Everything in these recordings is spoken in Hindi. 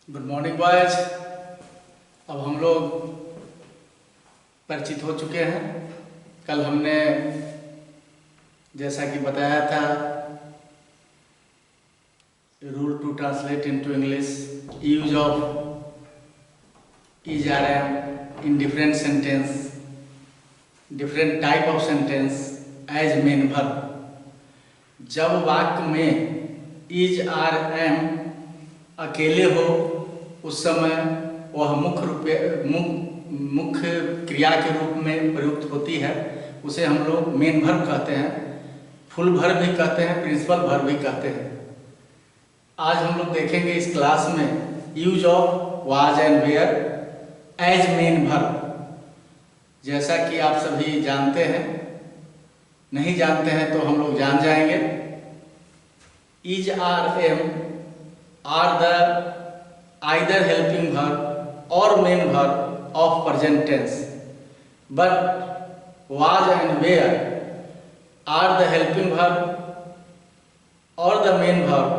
Good morning boys. अब हम लोग परिचित हो चुके हैं। कल हमने जैसा कि बताया था rule to translate into English use of is are am in different sentence, different type of sentence as main verb. जब वाक्य में इज आर एम अकेले हो उस समय वह मुख्य क्रिया के रूप में प्रयुक्त होती है। उसे हम लोग मेन वर्ब कहते हैं, फुल वर्ब भी कहते हैं, प्रिंसिपल वर्ब भी कहते हैं। आज हम लोग देखेंगे इस क्लास में use of was and were as main verb. जैसा कि आप सभी जानते हैं, नहीं जानते हैं तो हम लोग जान जाएंगे। Is are am are the either helping verb or main verb of present tense, but was and were are the helping verb or the main verb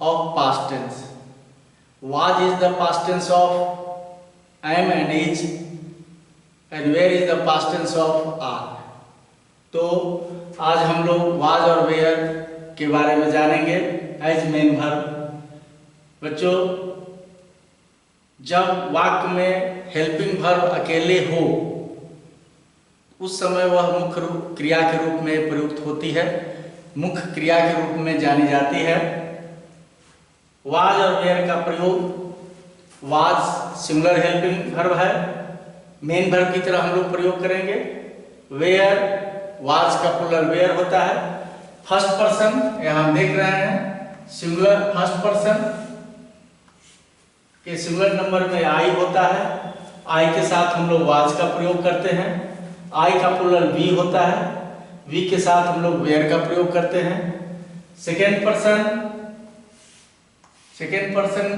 of past tense. Was is the past tense of am and is, and were is the past tense of are. तो आज हम लोग was और were के बारे में जानेंगे एज मेन वर्ब। बच्चों, जब वाक्य में हेल्पिंग वर्ब अकेले हो उस समय वह मुख्य क्रिया के रूप में प्रयुक्त होती है, मुख्य क्रिया के रूप में जानी जाती है। वाज और वेयर का प्रयोग, वाज सिंगुलर हेल्पिंग वर्ब है, मेन वर्ब की तरह हम लोग प्रयोग करेंगे। वेयर वाज का प्लूरल वेयर होता है। फर्स्ट पर्सन यहां हम देख रहे हैं सिंगुलर फर्स्ट पर्सन के सिंगुलर नंबर में आई होता है। आई के साथ हम लोग वाज का प्रयोग करते हैं। आई का प्लूरल वी होता है, वी के साथ हम लोग वेयर का प्रयोग करते हैं। सेकेंड पर्सन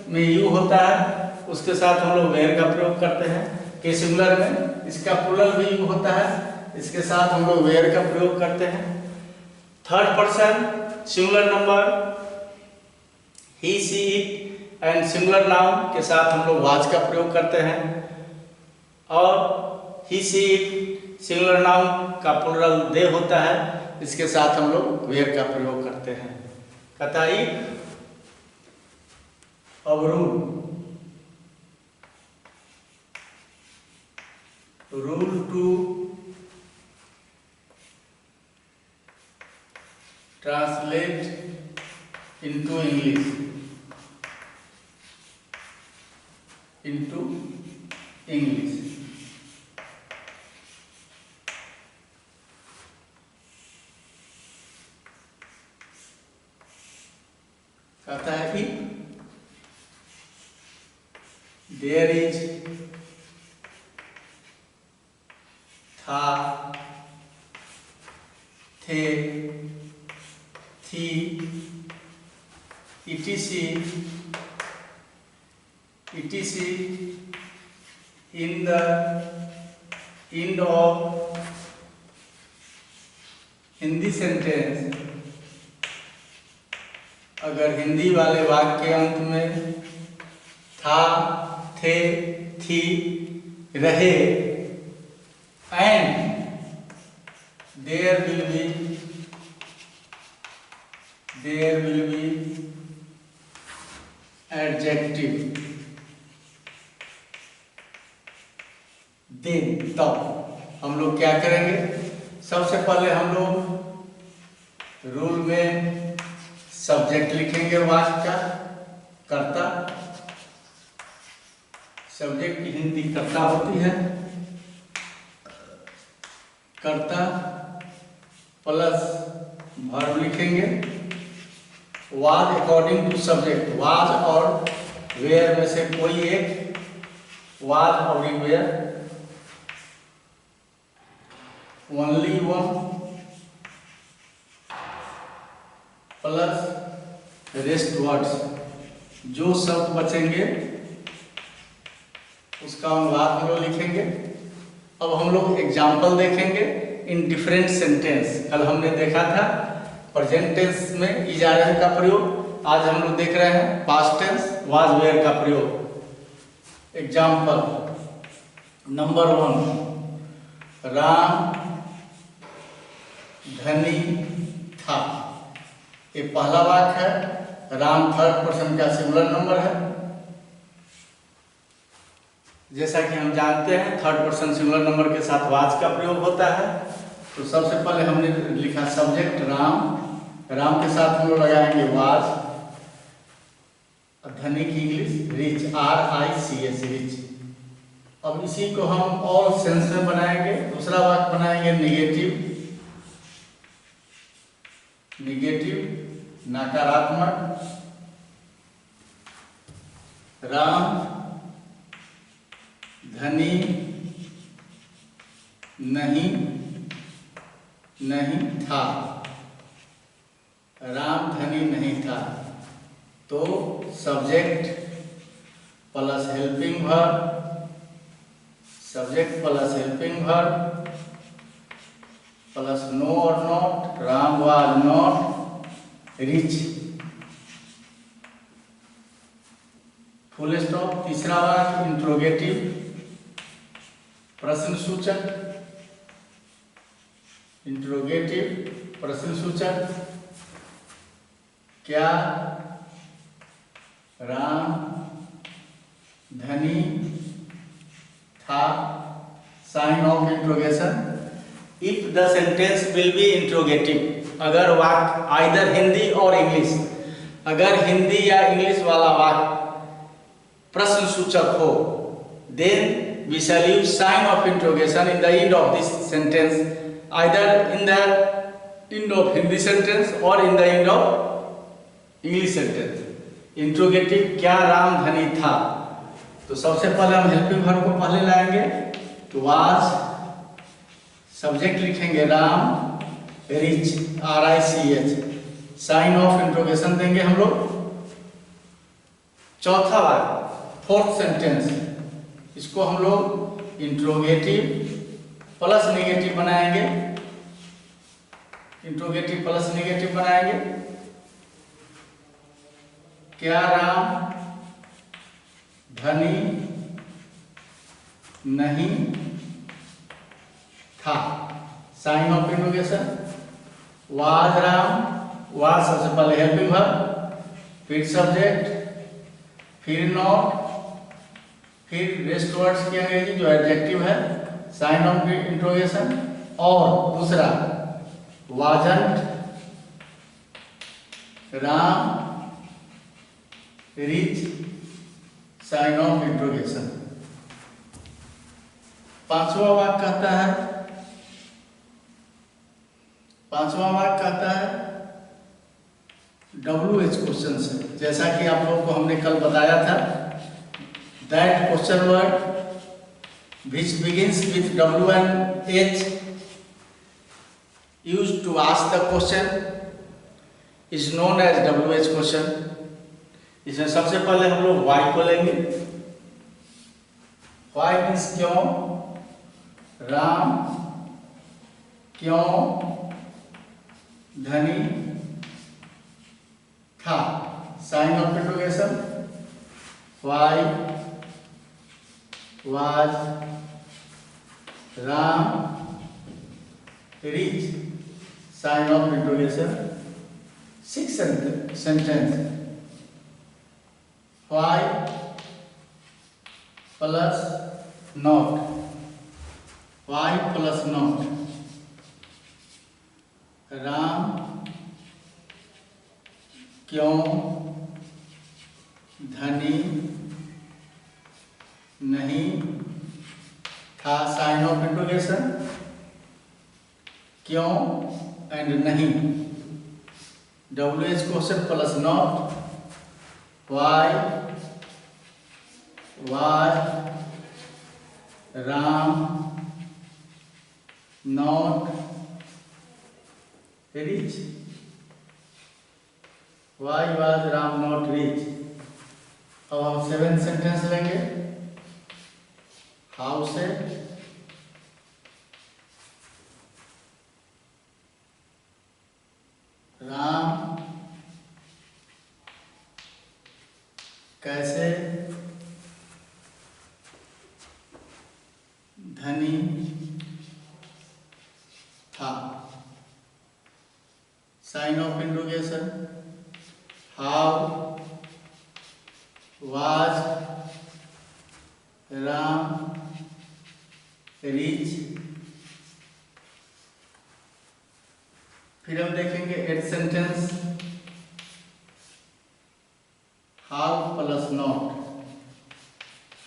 में यू होता है, उसके साथ हम लोग वेयर का प्रयोग करते हैं के सिंगुलर में। इसका प्लूरल भी यू होता है, इसके साथ हम लोग वेयर का प्रयोग करते हैं। Third person singular number he see it and singular noun के साथ हम लोग वाज का प्रयोग करते हैं। और ही सी इट सिंगुलर नाउन का प्लूरल दे होता है, इसके साथ हम लोग वेयर का प्रयोग करते हैं। कहता है अब rule to translate into English कहता है कि देयर इज था, थे, थी, etc in the end of Hindi sentence. अगर हिंदी वाले वाक्य के अंत में था, थे, थी रहे and there will be adjective, then तब हम लोग क्या करेंगे? सबसे पहले हम लोग रूल में सब्जेक्ट लिखेंगे, वाक्य का कर्ता। सब्जेक्ट की हिंदी कर्ता होती है। कर्ता प्लस वर्ब लिखेंगे। Was according to subject, was और वेयर में से कोई एक, वाज और were, only one plus rest words. जो शब्द बचेंगे उसका अनुवाद हम लोग लिखेंगे। अब हम लोग एग्जाम्पल देखेंगे इन डिफरेंट सेंटेंस। कल हमने देखा था प्रेजेंट टेंस में इज आर एम का प्रयोग, आज हम लोग देख रहे हैं पास्ट टेंस वाज वेयर का प्रयोग। एग्जाम्पल नंबर 1, राम धनी था। ये पहला वाक्य है। राम थर्ड पर्सन का सिंगुलर नंबर है। जैसा कि हम जानते हैं थर्ड पर्सन सिंगुलर नंबर के साथ वाज का प्रयोग होता है। तो सबसे पहले हमने लिखा सब्जेक्ट राम, राम के साथ हम लोग लगाएंगे वाज, धनी की इंग्लिश रिच, RICH रिच। अब इसी को हम ऑल सेंस में बनाएंगे। दूसरा वाक्य बनाएंगे निगेटिव, निगेटिव नकारात्मक। राम धनी नहीं था। राम धनी नहीं था। तो subject plus helping verb, subject plus helping verb plus no और not. Ram was not rich, full stop. तीसरा वाक्य इंट्रोगेटिव प्रश्न सूचक, इंट्रोगेटिव प्रश्न सूचक। क्या राम धनी था, sign of interrogation. If the sentence will be interrogative, अगर वाक्य आइदर हिंदी और इंग्लिश, अगर हिंदी या इंग्लिश वाला वाक्य प्रश्न सूचक हो, then we shall use sign of interrogation in the end of this sentence, either in the end of Hindi sentence or in the end of English sentence. Interrogative क्या राम धनी था। तो सबसे पहले हम हेल्पिंग वर्ब को पहले लाएंगे। तो वाज, सब्जेक्ट लिखेंगे Ram rich, RICH, sign of interrogation देंगे हम लोग। चौथा वाक्य फोर्थ सेंटेंस, इसको हम लोग इंट्रोगेटिव प्लस नेगेटिव बनाएंगे। इंट्रोगेटिव प्लस नेगेटिव बनाएंगे। क्या राम धनी नहीं था, sign of interrogation. Was Ram, was सबसे पहले हेल्पिंग वर्ब, फिर सब्जेक्ट, फिर नॉट, फिर रेस्ट वर्ड्स की अंग्रेजी जो एडजेक्टिव है, साइन ऑफ इंट्रोगेशन। और दूसरा wasn't Ram rich, sign of interrogation. पांचवा वाक्य कहता है, WH क्वेश्चन से, जैसा कि आप लोगों को हमने कल बताया था। That question word which begins with W and H used to ask the question is known as WH question. इसमें सबसे पहले हम लोग why को लेंगे। why मीन्स क्यों, राम क्यों धनी था, sign of interrogation. Why was Ram rich, sign of interrogation. Sixth sentence, why plus not, why plus not. Ram क्यों धनी नहीं था, साइन ऑफ इंट्रोगेशन। क्यों एंड नहीं, WH question plus not. Why was Ram not rich, why was Ram not rich. अब हम सेवेंथ सेंटेंस लेंगे। हाउ से राम कैसे धनी था। Sign of interrogation, how was Ram rich. फिर हम देखेंगे eighth sentence, how plus not,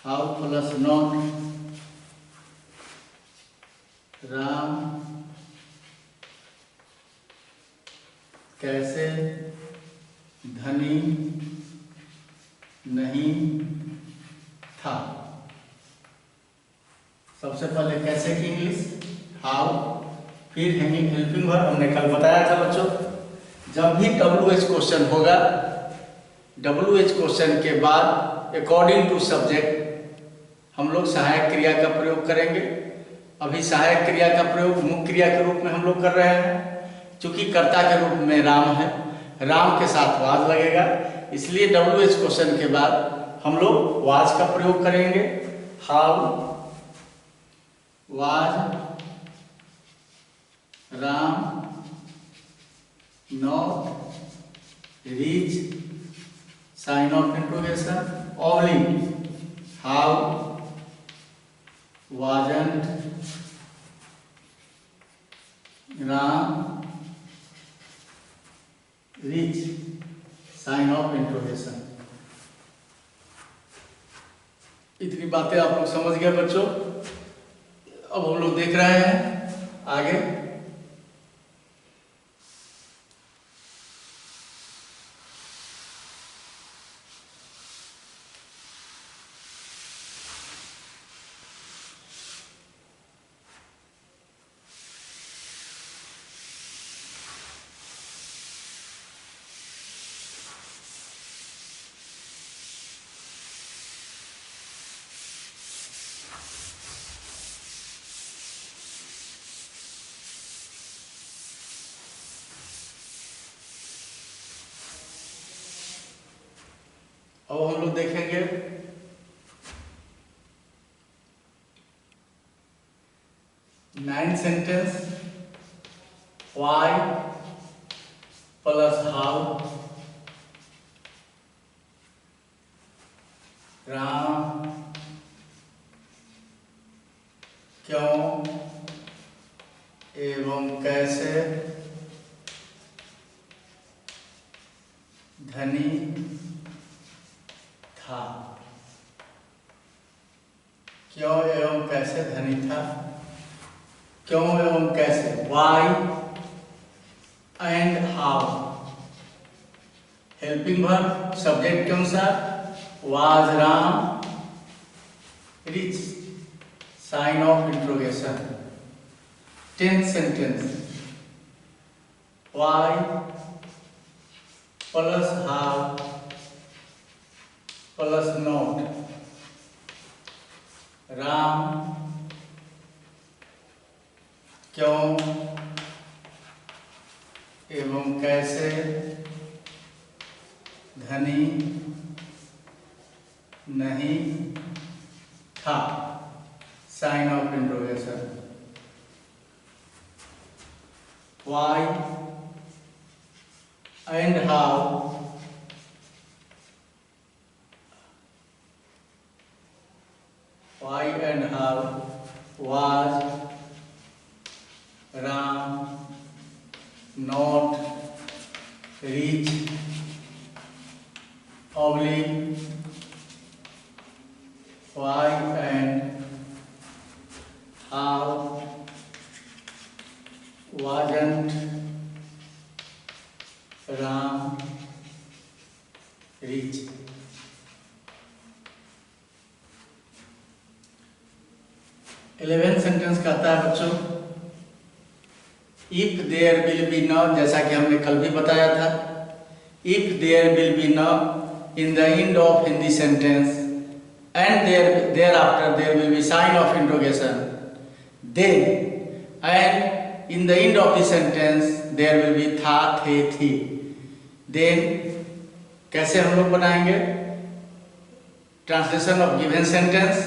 how plus not Ram कैसे धनी नहीं था। सबसे पहले कैसे की इंग्लिश, हाउ, फिर हेल्पिंग वर्ब। हमने कल बताया था बच्चों, जब भी WH क्वेश्चन होगा, WH क्वेश्चन के बाद अकॉर्डिंग टू सब्जेक्ट हम लोग सहायक क्रिया का प्रयोग करेंगे। अभी सहायक क्रिया का प्रयोग मुख्य क्रिया के रूप में हम लोग कर रहे हैं। चूंकि कर्ता के रूप में राम है, राम के साथ वाज लगेगा, इसलिए WH क्वेश्चन के बाद हम लोग वाज का प्रयोग करेंगे। How was Ram not rich, sign of interrogation, only how wasn't Ram rich, sign of interrogation. इतनी बातें आप लोग समझ गए बच्चों। अब हम लोग देख रहे हैं आगे। अब हम लोग देखेंगे nine sentence, why plus how Ram क्यों एवं कैसे धनी था। क्यों एवं कैसे धनी था, क्यों एवं कैसे, why and how. Helping verb subject के अनुसार was Ram rich, sign of interrogation. 10th sentence, why plus how plus not Ram क्यों एवं कैसे धनी नहीं था, sign of interrogation. Why and how why and how was Ram not rich, oblique why and how wasn't Ram rich। 11th sentence कहता है बच्चों, इफ देयर विल बी न, जैसा कि हमने कल भी बताया था, इफ देयर विल बी न in the end of Hindi sentence and there after there will be sign of interrogation, then and in the end of the sentence there will be था, थे, थी। देन कैसे हम लोग बनाएंगे, ट्रांसलेशन ऑफ गिवन सेंटेंस,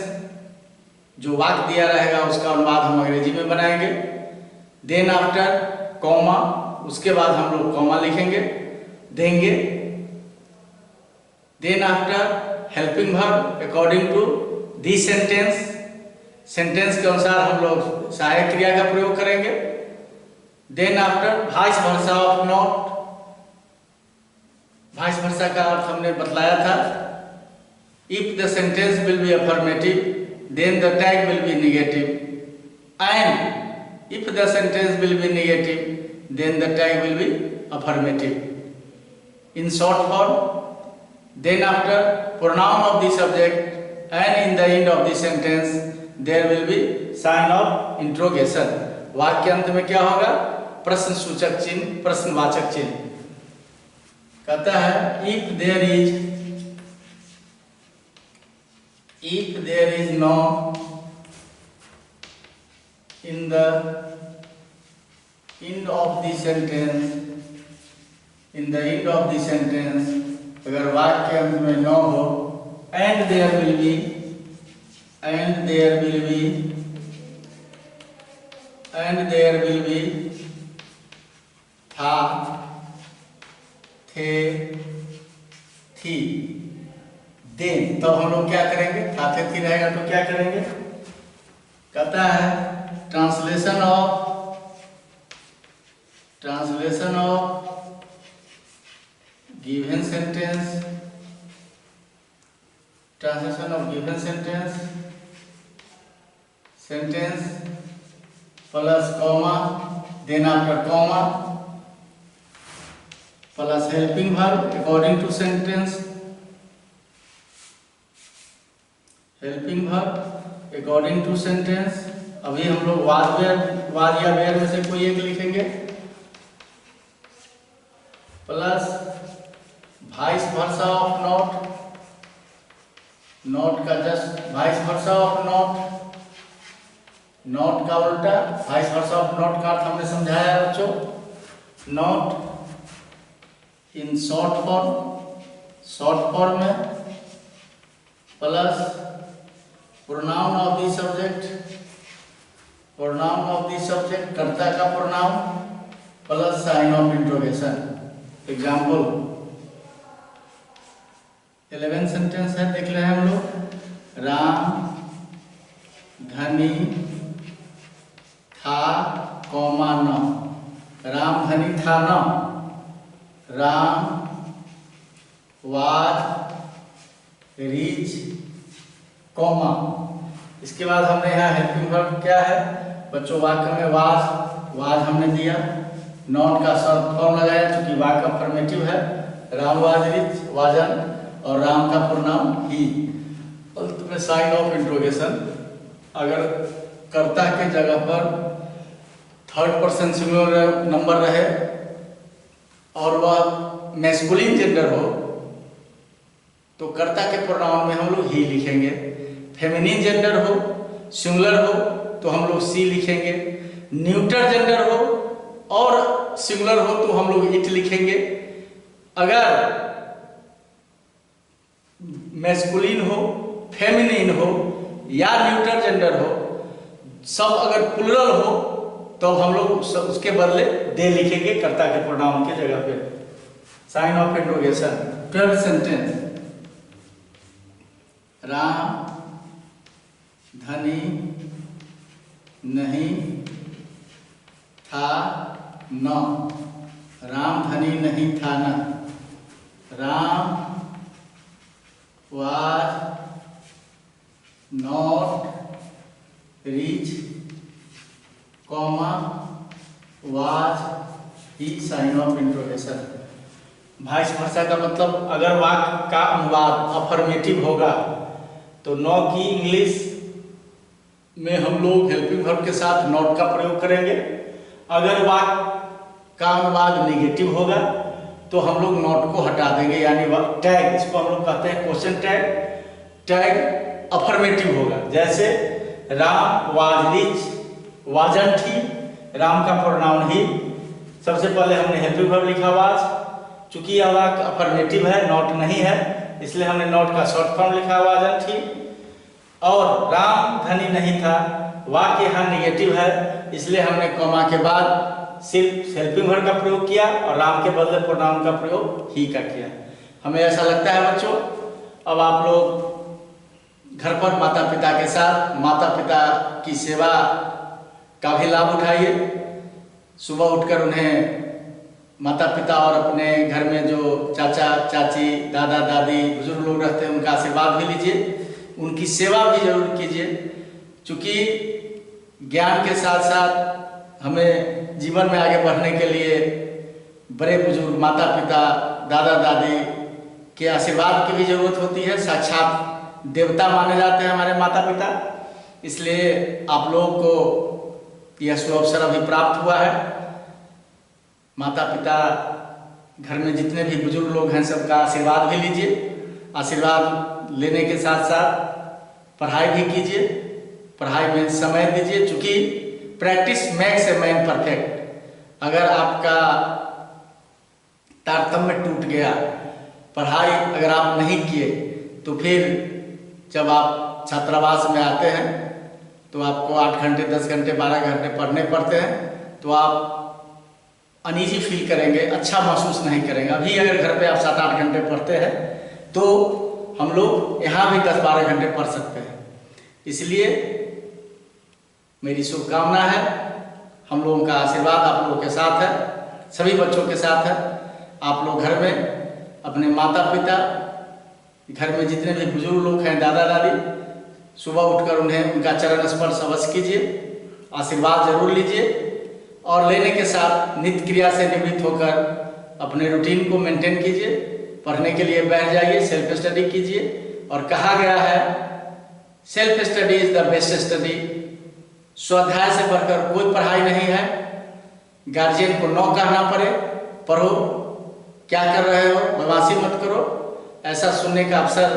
जो वाक्य दिया रहेगा उसका अनुवाद हम अंग्रेजी में बनाएंगे। देन आफ्टर कॉमा, उसके बाद हम लोग कॉमा लिखेंगे देंगे। Then after helping verb according to the sentence, sentence के अनुसार हम लोग सहायक क्रिया का प्रयोग करेंगे। Then after vice versa of not, vice versa का अर्थ हमने बतलाया था। If the sentence will be affirmative then the tag will be negative, and if the sentence will be negative then the tag will be affirmative. In short form, then after pronoun of the subject and in the end of the sentence there will be sign of interrogation. वाक्य अंत में क्या होगा? प्रश्न सूचक चिन्ह, प्रश्नवाचक चिन्ह। कहता है if there is no in the end of the sentence, in the end of the sentence, अगर वाक्य अंत में नो हो, एंड देयर विल बी था, थे, थी, देन, तो हम लोग क्या करेंगे? था थे थी रहेगा तो क्या करेंगे? कहता है translation of given sentence, sentence plus comma, then after comma plus helping verb according to sentence, helping verb according to sentence. अभी हम लोग वाज या वेयर में से कोई एक लिखेंगे, plus vice versa of not, not का just vice versa of not, not का उल्टा वाइस वर्सा ऑफ नॉट का अर्थ हमने समझाया बच्चों। नॉट इन शॉर्ट फॉर्म में, plus pronoun of the subject, कर्ता का pronoun, plus sign of interrogation. Example 11 sentence है, देख रहे हैं हम लोग। राम धनी था कॉमा न, राम धनी था न, राम वाज रीच कॉमा। इसके बाद हमने यहाँ हेल्पिंग वर्ब क्या है बच्चों? वाक्य में वाज हमने दिया, नॉट का शॉर्ट फॉर्म लगाया क्योंकि वाक्य अफर्मेटिव है। राम वाज रीच, वाजन, और राम का प्रोनाउन ही। अंत में साइन ऑफ इंट्रोगेशन। अगर कर्ता के जगह पर थर्ड पर्सन सिंगुलर नंबर रहे और वह मैस्कुलिन जेंडर हो तो कर्ता के प्रोनाउन में हम लोग ही लिखेंगे। फेमिनिन जेंडर हो, सिंगुलर हो तो हम लोग सी लिखेंगे। न्यूटर जेंडर हो और सिंगुलर हो तो हम लोग इट लिखेंगे। अगर मैस्कुलिन हो, फेमिनिन हो या न्यूटर जेंडर हो, सब अगर प्लुरल हो तो हम लोग उसके बदले दे लिखेंगे कर्ता के प्रोनाउन के जगह पे। Sign of interrogation. 12 sentence. Ram धनी नहीं था न, राम धनी नहीं था न, Ram was not rich, comma was ही sign of interrogation. Vice versa का मतलब अगर वाक्य का अनुवाद अफर्मेटिव होगा तो नो की इंग्लिश में हम लोग हेल्पिंग वर्ब के साथ नॉट का प्रयोग करेंगे। अगर वाक्य का अनुवाद नेगेटिव होगा तो हम लोग नॉट को हटा देंगे, यानी टैग, इसको हम लोग कहते हैं क्वेश्चन टैग। टैग अफर्मेटिव होगा, जैसे राम वाज रिच, वाजंट ही, राम का प्रोनाउन ही। सबसे पहले हमने हेल्पिंग वर्ब लिखा वाज, चूंकि यह वाक्य अफर्मेटिव है, नॉट नहीं है, इसलिए हमने नॉट का शॉर्ट फॉर्म लिखा वाजन थी। और राम धनी नहीं था, वाक्य यहाँ निगेटिव है, इसलिए हमने कॉमा के बाद सिर्फ हेल्पिंग वर्ब का प्रयोग किया और राम के बदले प्रोनाउन का प्रयोग ही का किया। हमें ऐसा लगता है बच्चों, अब आप लोग घर पर माता पिता के साथ माता पिता की सेवा का भी लाभ उठाइए। सुबह उठकर उन्हें माता पिता और अपने घर में जो चाचा चाची दादा दादी बुजुर्ग लोग रहते हैं उनका आशीर्वाद भी लीजिए, उनकी सेवा भी जरूर कीजिए। क्योंकि ज्ञान के साथ साथ हमें जीवन में आगे बढ़ने के लिए बड़े बुजुर्ग माता पिता दादा दादी के आशीर्वाद की भी जरूरत होती है। साक्षात देवता माने जाते हैं हमारे माता पिता, इसलिए आप लोगों को यह सुअवसर अभी प्राप्त हुआ है। माता पिता घर में जितने भी बुजुर्ग लोग हैं सबका आशीर्वाद भी लीजिए। आशीर्वाद लेने के साथ साथ पढ़ाई भी कीजिए, पढ़ाई में समय दीजिए। चूँकि practice makes a man perfect. अगर आपका तारतम्य टूट गया, पढ़ाई अगर आप नहीं किए, तो फिर जब आप छात्रावास में आते हैं तो आपको 8 घंटे 10 घंटे 12 घंटे पढ़ने पड़ते हैं, तो आप अनईजी फील करेंगे, अच्छा महसूस नहीं करेंगे। अभी अगर घर पे आप 7-8 घंटे पढ़ते हैं तो हम लोग यहाँ भी 10-12 घंटे पढ़ सकते हैं। इसलिए मेरी शुभकामना है, हम लोगों का आशीर्वाद आप लोगों के साथ है, सभी बच्चों के साथ है। आप लोग घर में अपने माता पिता, घर में जितने भी बुजुर्ग लोग हैं दादा दादी, सुबह उठकर उन्हें उनका चरण स्पर्श अवश्य कीजिए, आशीर्वाद जरूर लीजिए और लेने के साथ नित्य क्रिया से निवृत्त होकर अपने रूटीन को मेंटेन कीजिए। पढ़ने के लिए बैठ जाइए, सेल्फ स्टडी कीजिए। और कहा गया है self study is the best study. स्वाध्याय से बढ़कर कोई पढ़ाई नहीं है। गार्जियन को न कहना पड़े पढ़ो, क्या कर रहे हो, बदमाशी मत करो, ऐसा सुनने का अवसर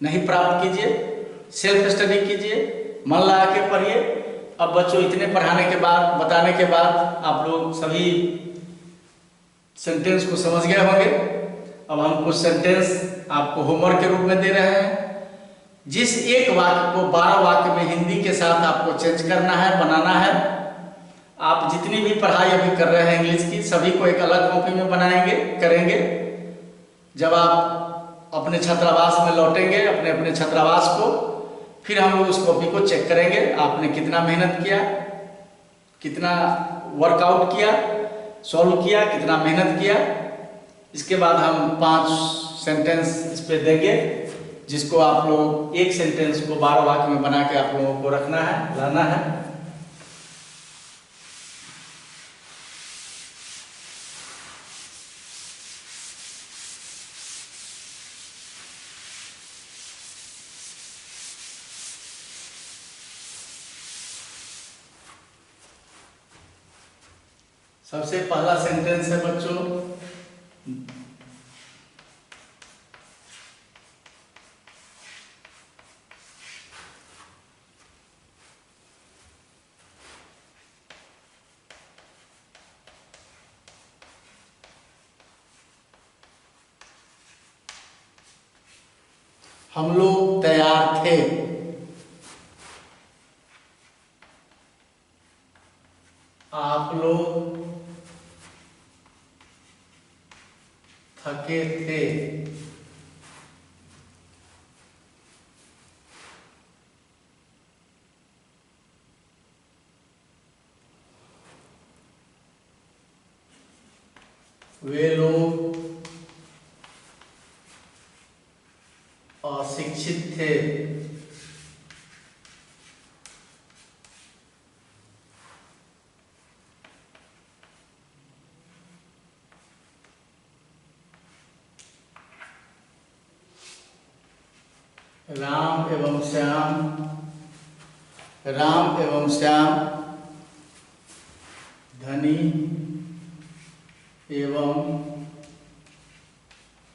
नहीं प्राप्त कीजिए। सेल्फ स्टडी कीजिए, मन लगा के पढ़िए। अब बच्चों इतने पढ़ाने के बाद, बताने के बाद आप लोग सभी सेंटेंस को समझ गए होंगे। अब हम कुछ सेंटेंस आपको होमवर्क के रूप में दे रहे हैं। जिस एक वाक्य को 12 वाक्य में हिंदी के साथ आपको चेंज करना है, बनाना है। आप जितनी भी पढ़ाई अभी कर रहे हैं इंग्लिश की, सभी को एक अलग कॉपी में बनाएंगे, करेंगे। जब आप अपने छात्रावास में लौटेंगे, अपने अपने छात्रावास को, फिर हम लोग उस कॉपी को चेक करेंगे, आपने कितना मेहनत किया, कितना वर्कआउट किया, सॉल्व किया, कितना मेहनत किया। इसके बाद हम 5 सेंटेंस इस पे देंगे, जिसको आप लोग एक सेंटेंस को 12 वाक्य में बना के आप लोगों को रखना है, लाना है। सबसे पहला सेंटेंस है बच्चों, हम लोग तैयार थे। आप लोग थके थे। वे लोग अशिक्षित थे। राम एवं श्याम धनी एवं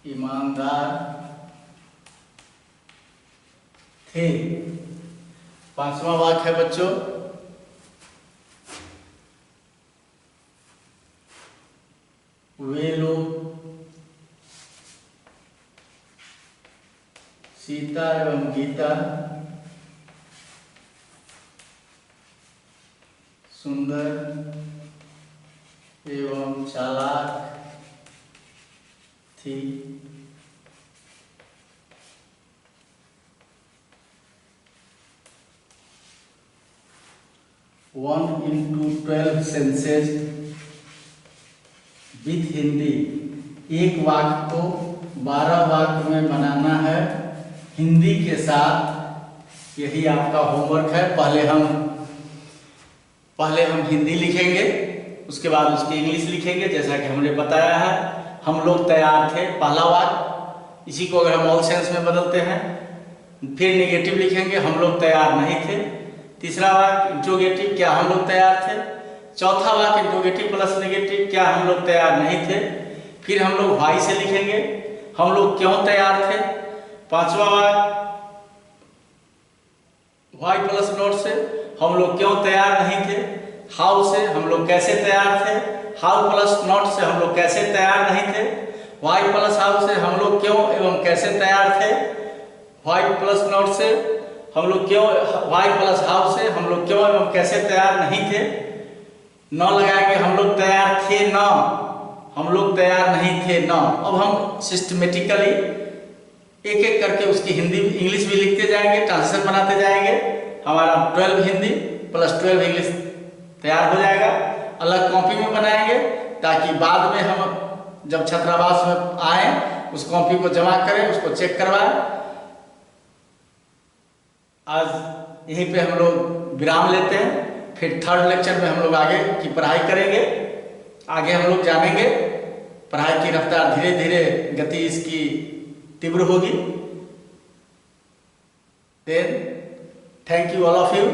ईमानदार थे। 5वां वाक्य है बच्चों, वे लोग सीता एवं गीता सुंदर एवं चालाक थी। One into 12 senses with Hindi. एक वाक्य को 12 वाक्य में बनाना है हिंदी के साथ। यही आपका होमवर्क है। पहले हम हिंदी लिखेंगे, उसके बाद उसकी इंग्लिश लिखेंगे। जैसा कि हमने बताया है, हम लोग तैयार थे, पहला वाक्य। इसी को अगर हम ऑल सेंस में बदलते हैं, फिर नेगेटिव लिखेंगे, हम लोग तैयार नहीं थे। तीसरा वाक्य इंट्रोगेटिव, क्या हम लोग तैयार थे। चौथा वाक्य इंट्रोगेटिव प्लस नेगेटिव, क्या हम लोग तैयार नहीं थे। फिर हम लोग व्हाई से लिखेंगे, हम लोग क्यों तैयार थे। पांचवा वाक्य व्हाई प्लस नोट से, हम लोग क्यों तैयार नहीं थे। हाउ से, हम लोग कैसे तैयार थे। हाउ प्लस नॉट से, हम लोग कैसे तैयार नहीं थे। व्हाई प्लस हाउ से, हम लोग क्यों एवं कैसे तैयार थे। व्हाई प्लस नॉट से, हम लोग क्यों, व्हाई प्लस हाउ से, हम लोग क्यों एवं कैसे तैयार नहीं थे। न लगाएंगे, हम लोग तैयार थे न, हम लोग तैयार नहीं थे न। अब हम सिस्टमेटिकली एक एक करके उसकी हिंदी इंग्लिश भी लिखते जाएंगे, ट्रांसलेशन बनाते जाएंगे। हमारा 12 हिंदी प्लस 12 इंग्लिश तैयार हो जाएगा। अलग कॉपी में बनाएंगे ताकि बाद में हम जब छात्रावास में आए उस कॉपी को जमा करें, उसको चेक करवाएं। आज यहीं पे हम लोग विराम लेते हैं, फिर थर्ड लेक्चर में हम लोग आगे की पढ़ाई करेंगे। आगे हम लोग जानेंगे, पढ़ाई की रफ्तार धीरे धीरे गति इसकी तीव्र होगी। Then thank you all of you.